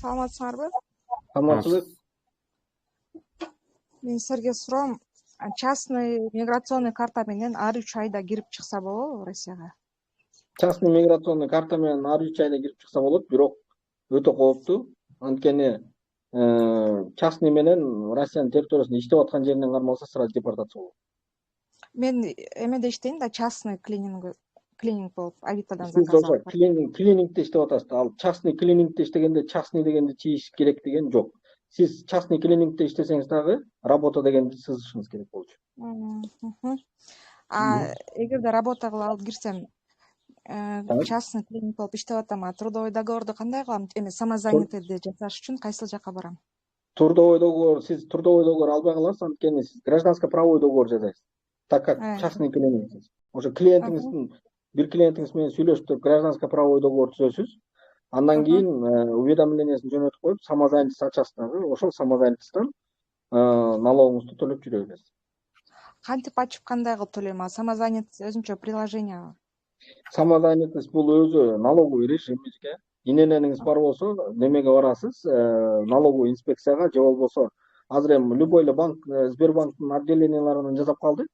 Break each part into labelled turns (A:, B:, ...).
A: Саламатсыңарбы?
B: Саламатсызбы?
A: Мен силерге суроом, частный миграционный карта менен ар 3 айда кирип чыкса болобу Россияга?
B: Частный миграционный карта менен ар 3 айда кирип чыкса болот, бирок өтө кооптуу. Анткени частный менен Россиянын территориясында иштеп аткан жеринен кармалса сразу депортация болот.
A: Мен эмеде иштейм да, частный клининг болуп, Авитадан
B: Сиз
A: заказ
B: ошо
A: алып.
B: клинингде иштеп атасыз. Ал частный клинингде иштегенде частный дегенди чийиш керек деген жок. Сиз частный клинингде иштесеңиз дагы работа дегенди сызышыңыз керек болчу.
A: Эгерде работа кылып алып кирсем, частный клиник болуп иштеп атам, трудовой договорду кандай кылам? Эме самозанятыйды жасаш үчүн кайсыл жака барам?
B: Трудовой договор, сиз трудовой договор албай каласыз, анткени сиз гражданско-правовой договор жасайсыз. Так как частный клинингсиз. Ошо клиентиңиздин бир клиентиңиз менен сүйлөшүп туруп гражданско-правовой договор түзөсүз. Андан кийин уведомлениясын жөнөтүп коюп, самозанятость ачасыз дагы. Ошол самозанятостьтан налогуңузду төлөп жүрө бересиз.
A: Кантип ачып, кандай кылып төлөйм? Самозанятость өзүнчө приложение.
B: Самозанятость бул өзү налоговый режимге. Иненениңиз бар болсо, немеге барасыз, налоговый инспекцияга, же болбосо азыр эми любой эле банк, Сбербанктын отделенияларынан жасап калды.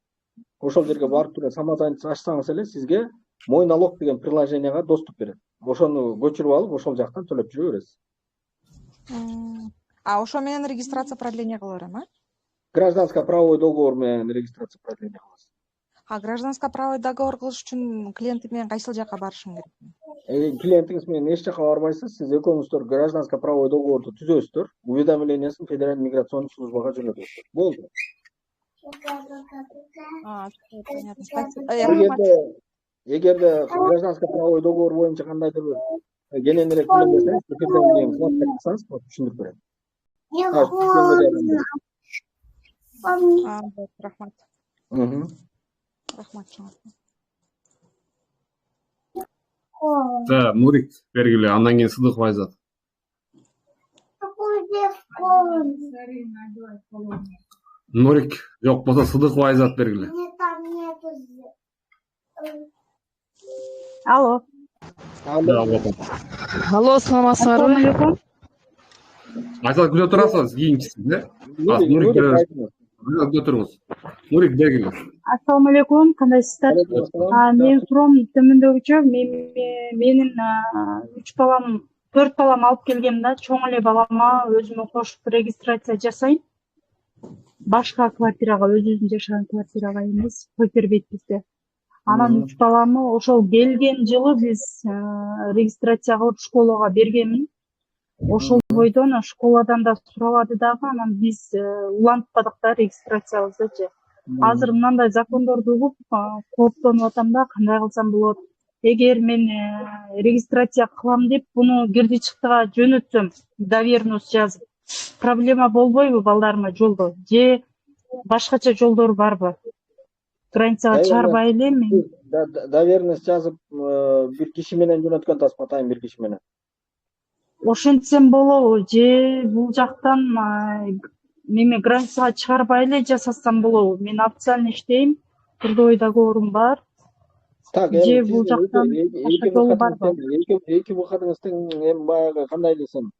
B: Ошол жерге барып туруп самозанятость ачсаңыз эле сизге мой налог деген приложенияга доступ берет. Ошону көчүрүп алып, ошол жактан төлөп жүрө бересиз.
A: Ошо менен регистрация продление кыла берем,
B: Гражданско-правовой договор менен регистрация продление кыласыз.
A: Гражданско-правовой договор кылыш үчүн клиентим менен кайсыл жака барышым керек?
B: Клиентиңиз менен эч жака барбайсыз, сиз экөөңүздөр гражданско-правовой договорду түзөсүздөр, уведомлениясын Федеральный миграционный службага жөнөтөсүздөр. Болду. Эгерде гражданско-правовой договор боюнча кандайдыр бир кененирээк билем берсеңиз, эфирден кийин кылып калсаңыз, түшүндүрүп берем.
A: Рахмат. Рахмат.
C: Нурик бергиле, андан кийин Сыдыков Айзат. Нурик жок болсо Сыдыков Айзат бергиле.
D: Алло. Алло, саламатсыңарбы?
C: Айзат күтө турасыз, кийинчисиз, Нурик күтө туруңуз. Нурик бергиле.
D: Ассаламу алейкум, кандайсыздар? Мен суроом төмөндөгүчө, менин 4 балам алып келгем да, чоң эле балама өзүмө кошуп регистрация жасайм. Башка квартирага, өзүбүздүн жашаган квартирага эмес, көтөрбөйт бизде. Анан 3 баламы ошол келген жылы биз регистрация кылып школага бергенмин. Ошол бойдон школадан да сурабады дагы, анан биз улантпадык да регистрациябыздычы. Азыр мындай закондорду угуп кооптонуп атам да, кандай кылсам болот? Эгер мен регистрация кылам деп буну кирди чыктыга жөнөтсөм, доверенность жазып, проблема болбойбу балдарыма жолдо? Же башкача жолдор барбы? Границага чыгарбай эле мен
B: доверенность жазып, бир киши менен жөнөткөн атасыз, атайын бир киши менен.
D: Ошентсем болобу? Же бул жактан неме границага чыгарбай эле жасасам болобу? Мен официально иштейм, трудовой договорум бар.
B: Так,
D: же бул жактан башка жолу барбы?
B: Эки быкатыңыздын эми баягы кандай десем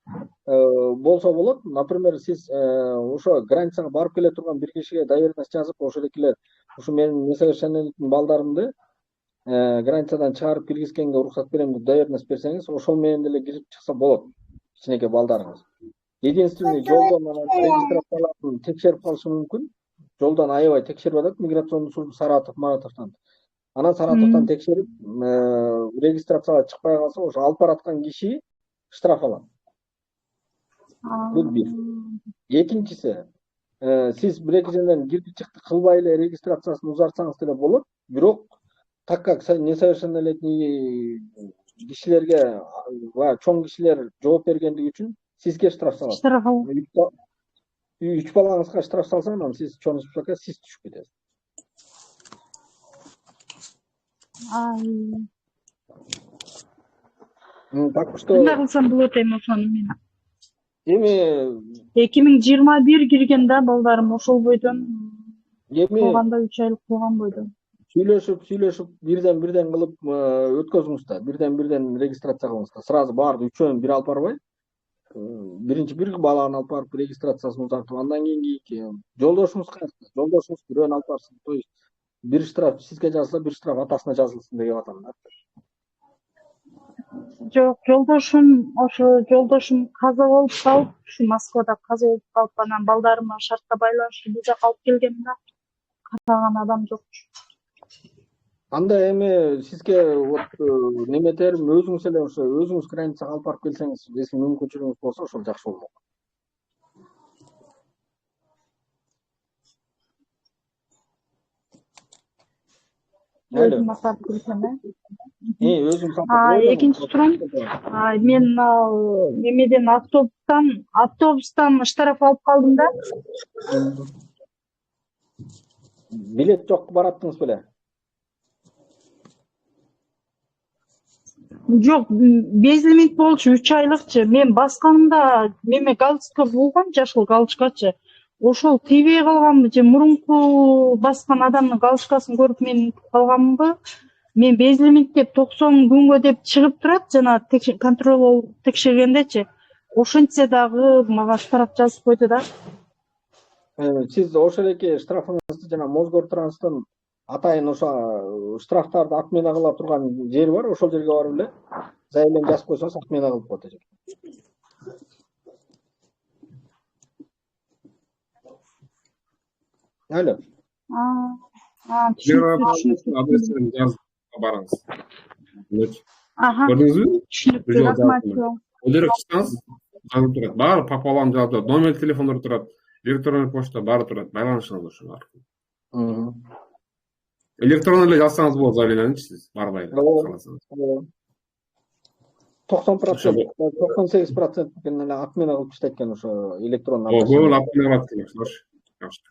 B: болсо болот. Например, сиз ошо границага барып келе турган бир кишиге доверенность жазып, ошол эле ушу менин несовершеннолетний балдарымды границадан чыгарып киргизгенге уруксат берем деп доверенность берсеңиз, ошол менен деле кирип чыкса болот. Кичинекей балдарыңыз. Единственный жолдон регистрацияларын текшерип калышы мүмкүн. Жолдон аябай текшерип атат миграционный служба Саратов, Маратовтан. Анан Саратовтан текшерип, регистрацияга чыкпай калса, ошо алып бараткан киши штраф алат. Бул бир. Экинчиси, сиз бир эки жерден кирди чыкты кылбай эле регистрациясын узартсаңыз деле болот, бирок так как несовершеннолетний кишилерге, чоң кишилер жооп бергендиги үчүн сизге штраф салат.
D: Штраф алат.
B: 3 балаңызга штраф салса, анан сиз чоң штрафка сиз түшүп кетесиз. Так что
D: кандай кылсам болот эми ошону мен?
B: Эми
D: 2021 кирген да балдарым ошол бойдон.
B: Эми
D: калганда 3 айлык болгон бойдон.
B: Сүйлөшүп бирден кылып өткөзүңүз да, бирден регистрация кылыңыз да. Сразу баарды үчөөнү бир алып барбай. биринчи бир баланы алып барып регистрациясын узартып, андан кийинки жолдошуңуз каякта? Жолдошуңуз бирөөнү алып барсын. То есть бир штраф сизге жазылса, бир штраф атасына жазылсын деп атам да.
D: Жок, жолдошум каза болуп калып, ушу Москвада каза болуп калып, анан балдарыма шартка байланыштуу бул жака алып келгем да. Катаган адам жок.
B: Анда эми сизге вот неметерим өзүңүз эле ошо өзүңүз границага алып барып келсеңиз, если мүмкүнчүлүгүңүз болсо, ошол жакшы болмок.
D: Өзүм атап келсем,
B: Өзүм сатып
D: экинчи сурам, мен немеден автобустан штраф алып калдым да.
B: Билет жок бараттыңыз беле?
D: Жок, безлимит болчу 3 айлыкчы. Мен басканымда меме галочка болгон, жашыл галочкачы. Ошол тийбей калганбы же мурунку баскан адамдын галочкасын көрүп мен утуп калганбы? Мен безлимит деп 90 күнгө деп чыгып турат, жана контроль текшергендечи. Ошентсе дагы мага штраф жазып койду да.
B: Сиз ошол эки штрафыңызды жана мозгор транстын атайын ошо штрафтарды отмена кыла турган жери бар, ошол жерге барып эле заявление жазып койсоңуз отмена кылып коет экен. Алло.
C: Адресин жазып барыңыз.
D: Көрдүңүзбү? Түшүнүктүү, рахмат.
C: Өдөрөк чыксаңыз жазып турат. Баары пополам жазып турат. Номер телефондор турат. Электронный почта баары турат. Байланышыңыз ошол аркылуу. Электрон эле жазсаңыз болот заявленияны сиз барбай каласыңыз.
B: 90%, 98% эле отмена кылып таштайт экен ошо электрон.
C: Көбү отмена кылат экен. Жакшы.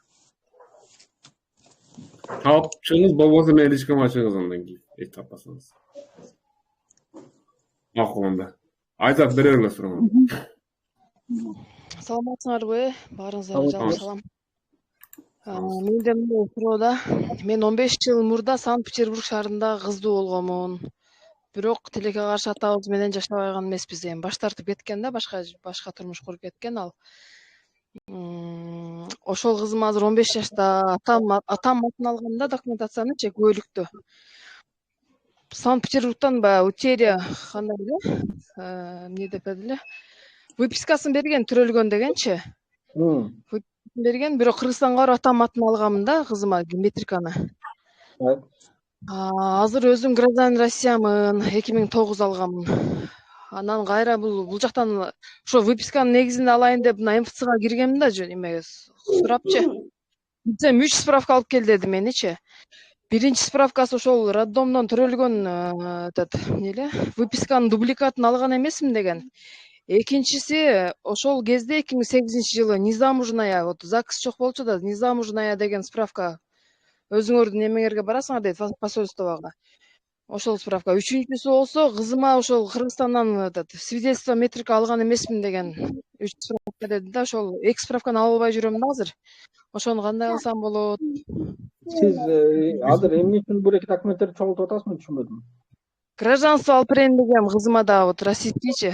C: Талапчыңыз болбосо менен ишкем ачыңыз андан кийин эч таппасаңыз. Макул анда. Айзат бере эле сураңыз.
E: Саламатсыңарбы? Баарыңыздарга жалпы салам. Менде мындай суроо да. Мен 15 жыл мурда Санкт-Петербург шаарында кыздуу болгомун. Бирок тилекке каршы атабыз менен жашабай калган эмеспиз. Эми баш тартып кеткен да, башка турмуш куруп кеткен ал. Ошол кызым азыр 15 жашта. Атам атын алганда документациянычы күбөлүктү. Санкт-Петербургтан утерия кандай эле? Эмне деп эле? Выпискасын берген, төрөлгөн дегенчи. Берген, бирок Кыргызстанга барып атам атын алганмын да кызыма метриканы. Азыр өзүм гражданин Россиямын, 2009 алганмын. Анан кайра бул жактан ошо выписканын негизинде алайын деп МФЦга киргенмин да, эмеге сурапчы. Билсем 3 справка алып кел деди меничи. Биринчи справкасы ошол роддомдон төрөлгөн выписканын дубликатын алган эмесмин деген. Экинчиси ошол кезде 2008-жылы незамужная, вот ЗАГС жок болчу да, незамужная деген справка. Өзүңөрдүн эмеңерге барасыңар дейт, посольствого. Ошол справка. Үчүнчүсү болсо кызыма ошол Кыргызстандан свидетельство метрика алган эмесмин деген 3 справка деди да, ошол 2 справканы ала албай жүрөм да азыр. Ошону кандай кылсам болот?
B: Сиз азыр эмне үчүн бул эки документтерди чогултуп атасызбы, түшүнбөдүм.
E: Гражданство алып берейин дегем кызыма да, вот российскийчи.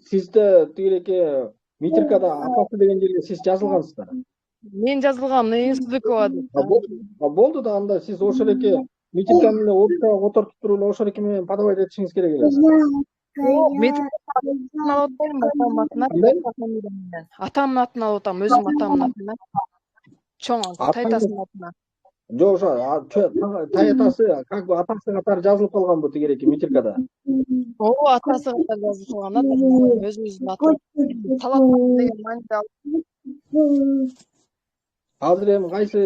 B: Сизде тигилеке метрикада апасы деген жерге сиз жазылгансыздар.
E: Мен жазылгам, Сыдыкова деп.
B: Болду да, анда сиз ошол эки метриканы эле орусчага отуртуп туруп эле ошол эки менен подавать этишиңиз керек эле.
E: Атамдын атын алып атам, өзүм атамдын атынан. Чоң тайтасынын атынан.
B: Жок, ошо таятасы как бы атасы катары жазылып калганбы тигиреки метрикада?
E: Ооба, атасы катары жазылып калган да, өзүбүздүн атын. Талап деген мааниде алып.
B: Азыр эми кайсы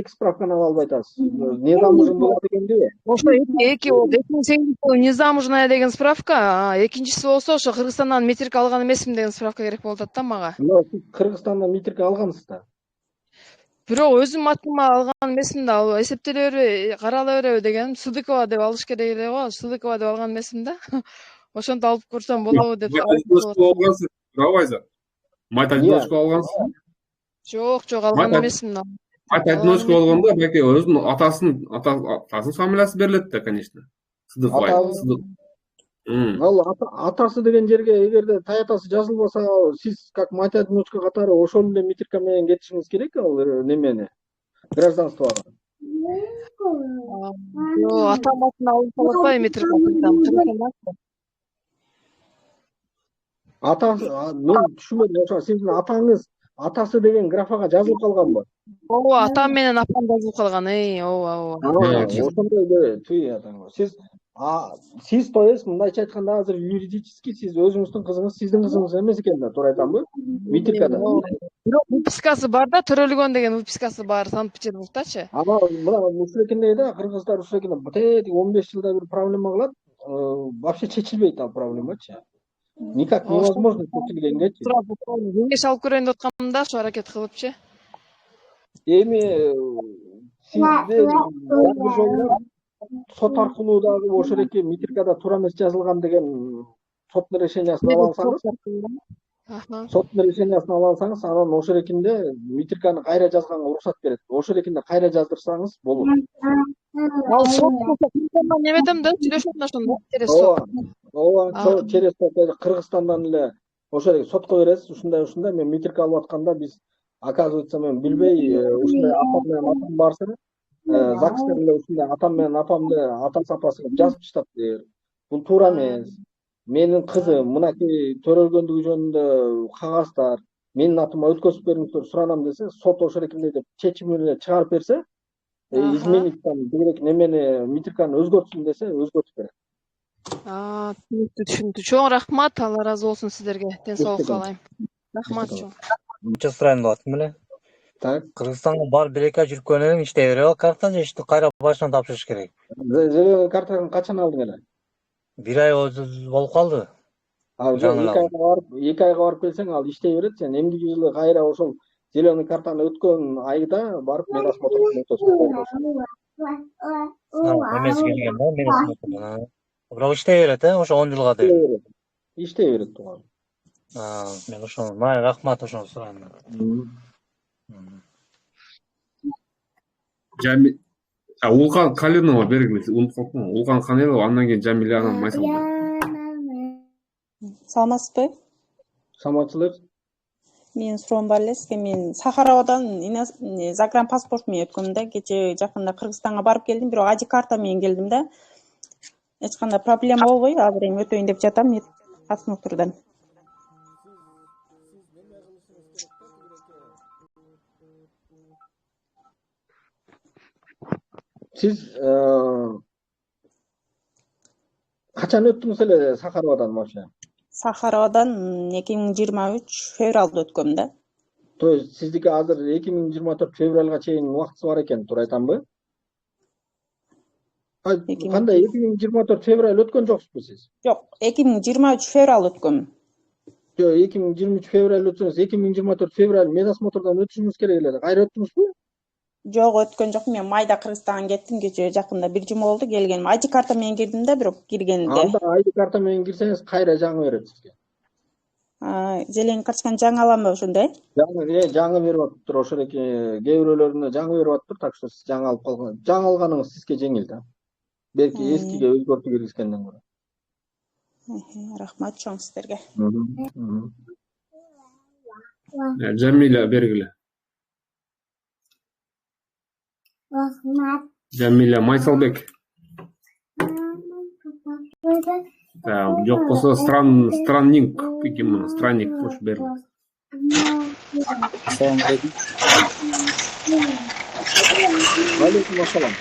B: эки справканы ала албай атасыз? Незамужем была дегенди?
E: Ошо эки 2008-жылы незамужная деген справка, экинчиси болсо ошо Кыргызстандан метрика алган эмесмин деген справка керек болуп атат да мага.
B: Сиз Кыргызстандан метрика алгансыз да.
E: Бирок өзүм атыма алган эмесмин да, ал эсептеле бербей, карала береби дегеним, Сыдыкова деп алыш керек эле го, Сыдыкова деп алган эмесмин да. Ошентип алып көрсөм болобу деп.
C: Майта одиночка алгансыз?
E: Жок, алган эмесмин.
C: Майта одиночка болгондо баке өзүнүн атасынын фамилиясы берилет да, конечно. Сыдыков.
B: Ал атасы деген жерге эгерде таятасы жазылбаса, сиз как мать одиночка катары ошол эле митирка менен кетишиңиз керек ал немени, гражданствого.
E: Жо, атам атына алып калат атпайбы метрикадан?
B: Атасы, мен түшүнбөдүм, ошо сиздин атаңыз атасы деген графага жазылып калганбы?
E: Ооба, атам менен апам жазылып калган. Ооба.
B: Ошондой эле түй атаңыз. Сиз то есть мындайча айтканда азыр юридически сиз өзүңүздүн кызыңыз сиздин кызыңыз эмес экен да, туура айтамбы? Митиркада.
E: Бирок выпискасы бар да, төрөлгөн деген выпискасы бар Санкт-Петербургдачы.
B: Ана мына ушул да кыргыздар ушул 15 жылда бир проблема кылат, вообще чечилбейт ал проблемачы. Никак невозможно чечилгенгечи.
E: Кеңеш алып көрөйүн деп аткам да, ошо аракет кылыпчы.
B: Эми сизде бир жолу сот аркылуу дагы ошол эки митиркада туура эмес жазылган деген соттун решениясын ала алсаңыз, анан ошол экинде митирканы кайра жазганга уруксат берет. Ошол экинде кайра жаздырсаңыз болот.
E: Ал сот неметем да, сүйлөшөм да ошондо через сот.
B: Ооба, через сот Кыргызстандан эле ошол сотко бересиз, ушундай мен митирка алып атканда биз оказывается мен билбей ушундай апам менен апам барса, ЗАГСтан эле ушундай атам менен апамды атасы апасы кылып жазып таштапты. Бул туура эмес. Менин кызым мынакей төрөлгөндүгү жөнүндө кагаздар менин атыма өткөзүп бериңиздер суранам десе, сот ошол экинде деп чечим эле чыгарып берсе, изменить там керек немени митирканы өзгөртсүн десе, өзгөртүп берет.
E: Түшүндү. Чоң рахмат, Алла ыраазы болсун сиздерге. Ден соолук каалайм. Рахмат чоң.
F: Мынча сурайын деп аттым эле.
B: Так.
F: Кыргызстанга барып 1-2 ай жүргөнүнөн кийин иштей берип ал карта же ишти кайра башынан тапшырыш керек?
B: Зеленый картаны качан алдың эле?
F: 1 ай болуп калды.
B: Ал 2 айга барып келсең, ал иштей берет. Сен эмдиги жылы кайра ошол зеленый картаны өткөн айда барып медосмотрдон өтөсүң.
F: Эмес келген да, медосмотрдон. Бирок иштей берет, ошо 10 жылга дейин.
B: Иштей берет тууган.
F: Мен ошону, май рахмат ошону сурайм.
C: Улкан Калинова бергиле, унутуп калдым. Улкан Калинова, андан кийин Жамиля анан Майсалбек.
G: Саламатсызбы?
B: Саламатчылык.
G: Мен суроом бар эле сизге. Мен Сахаровадан загранпаспорт менен өткөм да. Кече жакында Кыргызстанга барып келдим, бирок ади карта менен келдим да. Эч кандай проблема болбой, азыр эми өтөйүн деп жатам осмотрдан.
B: Сиз качан өттүңүз эле Сахаровадан вообще?
G: Сахаровадан 2023 февралда өткөм да.
B: То есть сиздики азыр 2024 февралга чейин убактысы бар экен, туура айтамбы? Кандай 2024 февраль өткөн жоксузбу сиз?
G: Жок, 2023 феврал өткөм.
B: Жок, 2023 февраль өтсөңүз, 2024 февраль медосмотрдон өтүшүңүз керек эле. Кайра өттүңүзбү?
G: Жок, өткөн жок. Мен майда Кыргызстанга кеттим, кече жакында 1 жума болду келгеним. Ади карта менен кирдим да, бирок киргенде.
B: Анда ади карта менен кирсеңиз кайра жаңы берет сизге.
G: Зелен карточканы жаңы аламбы ошондой?
B: Жаңы берип атыптыр, ошол эки кээ бирөөлөрүнө жаңы берип атыптыр, так что сиз жаңы алып калган. Жаңы алганыңыз сизге жеңил да. Белки эскиге өзгөртүп киргизгенден көрө.
G: Рахмат чоң сиздерге.
C: Жамиля бергиле. Жамиля Майсалбек. Жок болсо странник ким странник кош берди.
F: Assalamu alaikum.
B: Алейкум ассалам.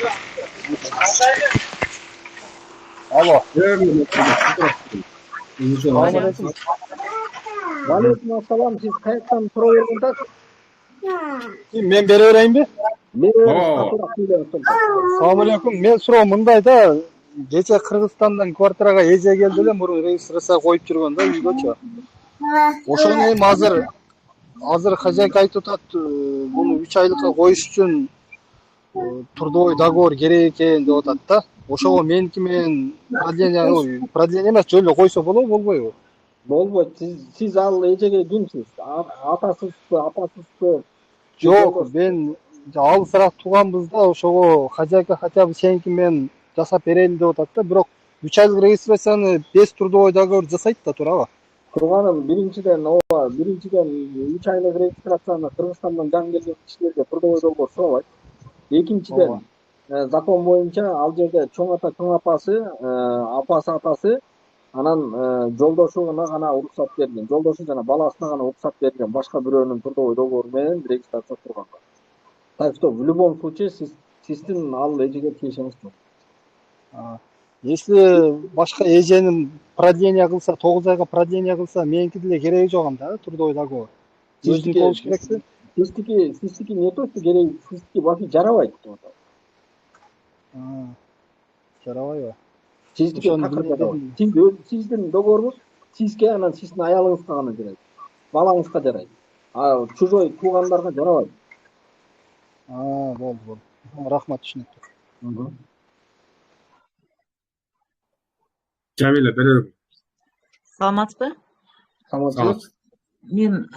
F: Алло.
B: Алейкум ассалам. Сиз каяктан тура берген атасыз?
H: Мен бере берейинби? Салам алейкум. Мен суроо мындай да, кече Кыргызстандан квартирага эже келди эле, мурун регистрация коюп жүргөн да үйгөчү. Ошону эми азыр хозяйка айтып атат, буну 3 айлыкка коюш үчүн трудовой договор керек экен деп атат да. Ошого меники менен продление эмес, жөн эле койсо болобу, болбойбу?
B: Болбойт. Сиз ал эжеге кимсиз? Атасызбы, апасызбы?
H: Жок, мен алысыраак тууганбыз да, ошого хозяйка хотя бы сеники менен жасап берели деп атат да, бирок 3 айлык регистрацияны без трудовой договор жасайт да, туурабы?
B: Турганым, биринчиден 3 айлык регистрацияны Кыргызстандан жаңы келген кишилерге трудовой договор сурабайт. Экинчиден, закон боюнча ал жерде чоң ата, чоң апасы, апасы, атасы, анан жолдошуна гана уруксат берилген. Жолдошу жана баласына гана уруксат берилген. Башка бирөөнүн трудовой договору менен регистрация турганга. Так что в любом случае сиздин ал эжеге тиешиңиз жок.
H: Если башка эженин продление кылса, 9 айга продление кылса, меники деле кереги жок анда, трудовой договор. Өзүнүкү болуш керекпи?
B: Сиздики не то, что кереги, сиздики вообще жарабайт деп атат.
H: Жарабайбы?
B: Сиздики такыр жарабайт. Сиздин договоруңуз сизге, анан сиздин аялыңызга гана жарайт. Балаңызга жарайт. А чужой туугандарга жарабайт.
H: Болду. Рахмат, түшүнүктүү.
C: Жамиля, беребиз.
I: Саламатсызбы?
B: Саламатсыз.
I: Мен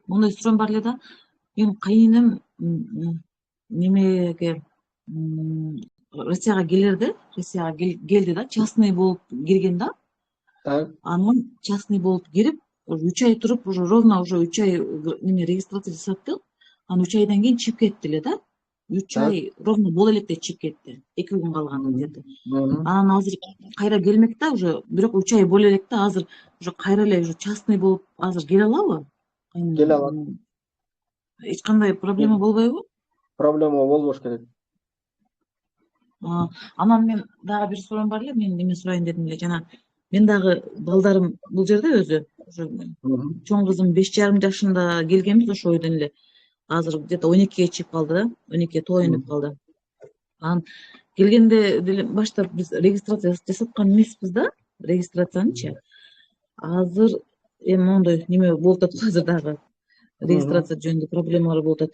I: мындай суроом бар эле да. Менин кайыным немеге Россияга келерди, Россияга келди да, частный болуп кирген да. Анан частный болуп кирип, 3 ай туруп, уже ровно 3 ай неме регистрация жасатты. Анан 3 айдан кийин чыгып кетти эле да. 3 ай ровно боло электе чыгып кетти. 2 күн калганда где-то. Анан азыр кайра келмек да, уже бирок 3 ай боло элек да, азыр уже кайра эле уже частный болуп азыр келе алабы?
B: Келе алат.
I: Эч кандай проблема болбойбу?
B: Проблема болбош керек.
I: Анан мен дагы бир суроом бар эле, мен неме сурайын дедим эле, жана мен дагы балдарым бул жерде өзү. Чоң кызым 5,5 жашында келгенбиз ошол үйдөн эле. Азыр где-то 12-ге чыгып калды да, 12-ге тоюнуп калды. Анан келгенде деле баштап биз регистрация жасаткан эмеспиз да, регистрациянычы. Азыр эми мондой неме болуп атат азыр дагы. Регистрация жөнүндө проблемалар болуп атат.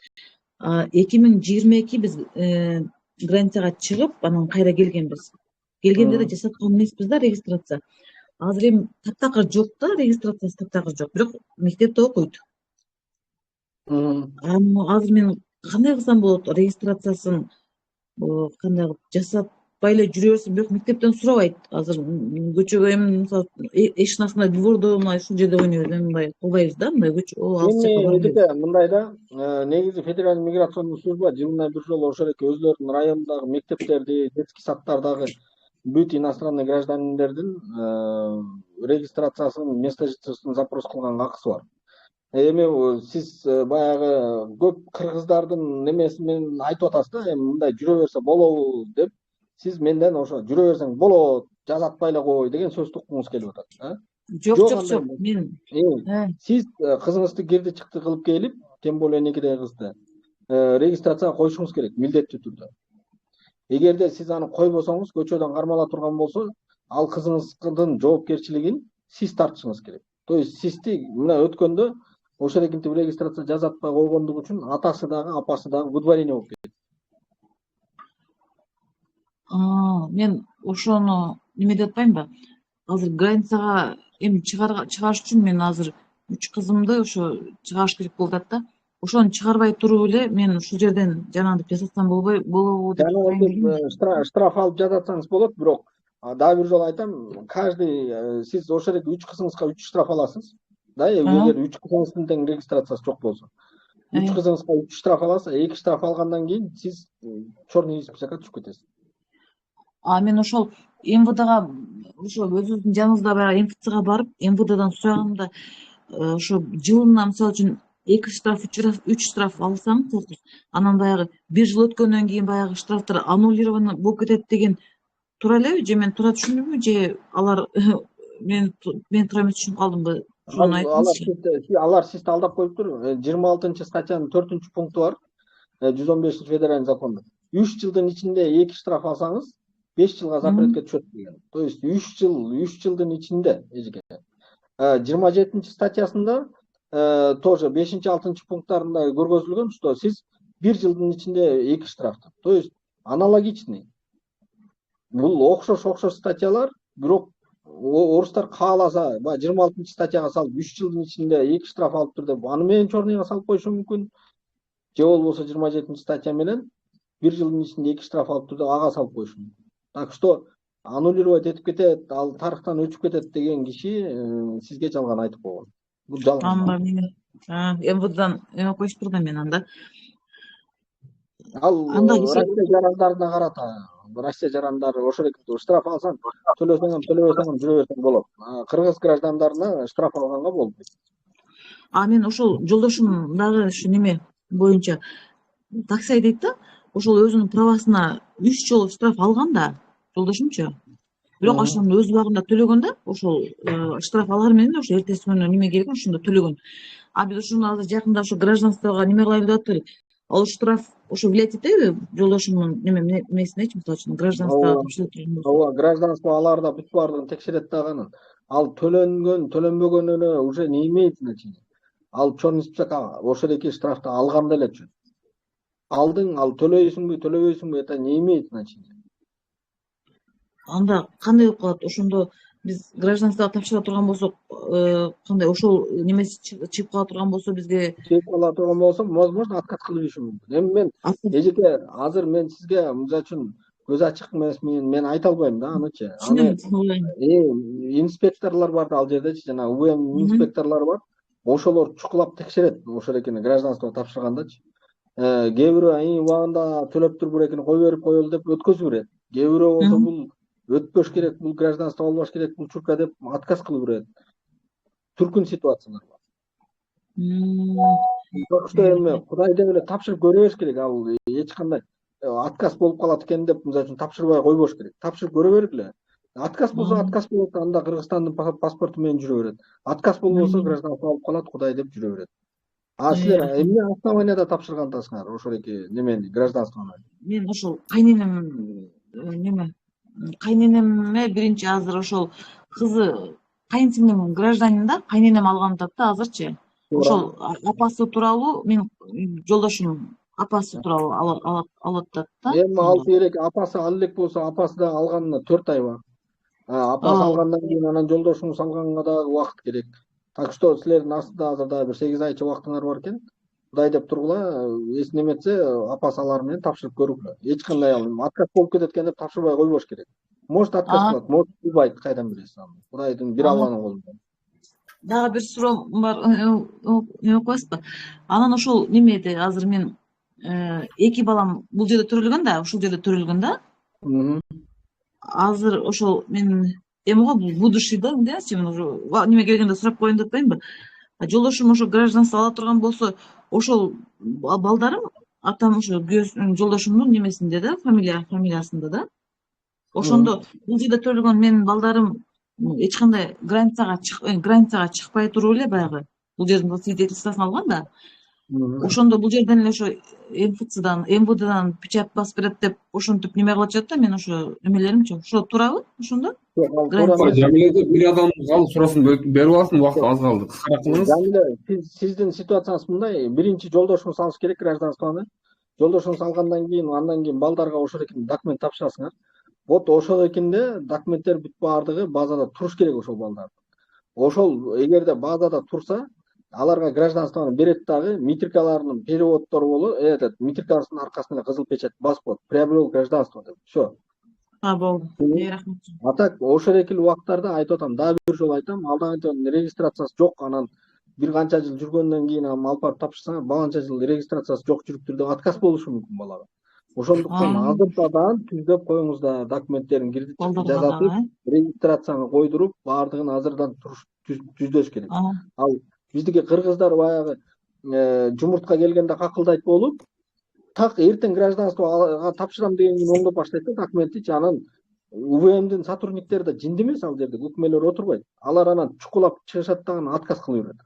I: 2022 биз границага чыгып, анан кайра келгенбиз. Келгенде да жасаткан эмеспиз да регистрация. Азыр эми таптакыр жок да, регистрациясы таптакыр жок, бирок мектепте окуйт. Азыр мен кандай кылсам болот? Регистрациясын кандай кылып жасатпай эле жүрө берсем, бирок мектептен сурабайт. Азыр көчөгө эми мисалы эшиктин астында двордо мына ушул жерде ойнойбуз, эми мындай кылбайбыз да, мындай көчө алыс жакка барбайбыз.
B: Мындай да, негизи федеральный миграционный служба жылына бир жолу ошол эки өзлөрүнүн районундагы мектептерди, детский садтардагы бүт иностранный граждандардын регистрациясын, место жительствосун запрос кылганга акысы бар. Эми сиз баягы көп кыргыздардын немеси менен айтып атасыз да, эми мындай жүрө берсе болобу деп, сиз менден ошо жүрө берсең болот, жазатпай эле кой деген сөздү уккуңуз келип атат.
I: Жок, мен
B: сиз кызыңызды кирди чыкты кылып келип, тем более некедеги кызды регистрацияга коюшуңуз керек, милдеттүү түрдө. Эгерде сиз аны койбосоңуз, көчөдөн кармала турган болсо, ал кызыңыздын жоопкерчилигин сиз тартышыңыз керек. То есть сизди мына өткөндө ошол экинтип регистрация жазатпай койгондугу үчүн атасы дагы, апасы дагы выдворение болуп кетти.
I: Мен ошону неме деп атпаймынбы? Азыр границага эми чыгарыш үчүн мен азыр 3 кызымды ошо чыгарыш керек болуп атат да. Ошону чыгарбай туруп эле мен ушул жерден жанагынтип жасасам болобу деп
B: штраф алып жасатсаңыз болот, бирок дагы бир жолу айтам, каждый сиз ошол эки 3 кызыңызга 3 штраф аласыз. Да, эгер 3 кызыңыздын тең регистрациясы жок болсо. 3 кызыңызга 3 штраф аласыз, 2 штраф алгандан кийин сиз черный списокко түшүп кетесиз.
I: Мен ошол МВДга, ошо өзүбүздүн жаныбызда баягы МФЦга барып, МВДдан сураганда, ошо жылына мисалы үчүн 2 штраф, 3 штраф алсаң, анан баягы 1 жыл өткөндөн кийин баягы штрафтар аннулировано болуп кетет деген туура элеби? Же мен туура түшүндүмбү, же алар мен туура эмес түшүнүп калдымбы? Ошону айтыңызчы.
B: Алар сизди алдап коюптур. 26 статьянын 4 пункту бар. 115 федеральный законда. 3 жылдын ичинде 2 штраф алсаңыз, 5 жылга запретке түшөт деген. То есть 3 жылдын ичинде эжеке. 27 статьясында тоже 5-6 пункттарында көргөзүлгөн, что сиз 1 жылдын ичинде 2 штрафты. То есть аналогичный. Бул окшош статьялар, бирок орустар кааласа, 26 статьяга салып 3 жылдын ичинде 2 штраф алыптыр деп, аны менен черныйга салып коюшу мүмкүн. Же болбосо 27 статья менен 1 жылдын ичинде 2 штраф алыптыр деп ага салып коюшу мүмкүн. Так что аннулировать этип кетет, ал тарыхтан өчүп кетет деген киши сизге жалган айтып койгон. Бул жалган.
I: Анда мени МВДдан эме коюштур да мен анда.
B: Ал
I: Анда киши
B: Россия жарандарына карата. Россия жарандары ошол экен, штраф алсаң, төлөсөң ham төлөбөсөң ham жүрө берсең болот. Кыргыз граждандарына штраф алганга болбойт.
I: мен ошол жолдошум дагы ушу неме боюнча такси айдайт да, ошол өзүнүн правасына 3 жолу штраф алган да, жолдошумчу. Бирок ошону өз убагында төлөгөн да, ошол штраф алган менен ошо эртеси күнү неме келген, ошондо төлөгөн. Биз ушуну азыр жакында ошо гражданствого неме кылайлы деп атып элек. Ал штраф ошо влиять этеби жолдошумдун немесинечи, мисалы үчүн гражданствого тапшырып турган болсо.
B: Ооба, гражданство аларда бүт баардыгын текшерет дагы анан. Ал төлөнгөн, төлөнбөгөнүнө уже не имеет значения. Ал черный список ошол эки штрафты алганда элечү. Алдың, ал төлөйсүңбү, төлөбөйсүңбү, это не имеет значения.
I: Анда кандай болуп калат? Ошондо биз гражданствого тапшыра турган болсок, кандай ошол немеси чыгып кала турган болсо бизге
B: чыгып кала турган болсо, возможно, отказ кылып ийиши мүмкүн. Эми мен эжеке азыр мен сизге мисалы үчүн көз ачык эмесмин, мен айта албайм да анычы. Аны инспекторлор бар ал жердечи, жана УМ инспекторлору бар. Ошолор чукулап текшерет ошол экени гражданство тапшыргандачы. Кээ бирөө убагында төлөп туруп экени кой берип коелу деп өткөзүп берет. Кээ бирөө болсо бул өтпөш керек, бул гражданство албаш керек, бул чурка деп отказ кылып берет. Түркүн ситуациялар бар. Бирок что эми Кудай деп эле тапшырып көрө бериш керек. Ал эч кандай отказ болуп калат экен деп мисалы үчүн тапшырбай койбош керек. Тапшырып көрө бергиле. Отказ болсо отказ болот, анда Кыргызстандын паспорту менен жүрө берет. Отказ болбосо гражданство алып калат, Кудай деп жүрө берет. Силер эмне основанияда тапшыргандасыңар ошол эки немени, гражданствону?
I: Мен ошол кайненем кайненеме биринчи азыр ошол кызы кайынсиңлим гражданин да, кайненем алган атат да азырчы. Ошол апасы тууралуу мен жолдошум апасы тууралуу алып атат да.
B: Эми алып керек, апасы ал элек болсо, апасы да алганына 4 ай бар. Апасы алгандан кийин анан жолдошуңуз алганга да убакыт керек. Так что силердин астында азыр да бир 8 айча убактыңар бар экен. Кудай деп тургула, эч неметсе апасы алар менен тапшырып көргүлө. Эч кандай отказ болуп кетет экен деп тапшырбай койбош керек. Может отказ кылат, может кылбайт, кайдан билесиз аны. Кудайдын бир Алланын колунда.
I: Дагы бир суроом бар, эме коесузбу? Анан ошол немеде азыр мен эки балам бул жерде төрөлгөн да, ушул жерде төрөлгөн да. Азыр ошол мен эме го будущий да, эмнеси мен уже неме келгенде сурап коеюн деп атпаймынбы? Жолдошум ошо гражданство ала турган болсо, ошол балдарым атам ошо жолдошумдун немесинде да, фамилиясында да. Ошондо бул жерде төрөлгөн менин балдарым эч кандай границага чыкпай туруп эле баягы бул жердин свидетельствосын алган да. Ошондо бул жерден эле ошо МВДдан печать басып берет деп ошентип неме кылып атышат да, мен ошо эмелеримчи. Ошо туурабы ошондо?
C: Жамиледе бир адам калып суроосун берип алсын, убакыт аз калды. Кыскараак кылыңыз.
B: Жамиле, сиздин ситуацияңыз мындай, биринчи жолдошуңуз алыш керек гражданствону. Жолдошуңуз алгандан кийин, андан кийин балдарга ошол экен документ тапшырасыңар. Вот ошол экенде документтер бүт баардыгы базада туруш керек ошол балдар. Ошол эгерде базада турса, аларга гражданствону берет дагы, метрикаларынын переводдору болот, метрикасынын аркасына кызыл печать басып коет. Приобрел гражданство деп. Всё.
I: Болду. Рахмат.
B: А так ошол экил убактарда айтып атам, дагы бир жолу айтам, алдагы регистрациясы жок, анан бир канча жыл жүргөндөн кийин алып барып тапшырсаңар, баланча жыл регистрациясы жок жүрүптүр деп отказ болушу мүмкүн балага. Ошондуктан азыртадан түздөп коюңуз да, документтерин киргизип жазатып, регистрацияны койдуруп, баардыгын азырдан түздөш керек. Ал биздики кыргыздар баягы жумуртка келгенде какылдайт болуп, так эртең гражданство тапшырам деген кийин оңдоп баштайт да документти, анан УВМдин сотрудниктери да жинди эмес ал жерде, өкмөлөр отурбайт. Алар анан чукулап чыгышат да, отказ кылып берет.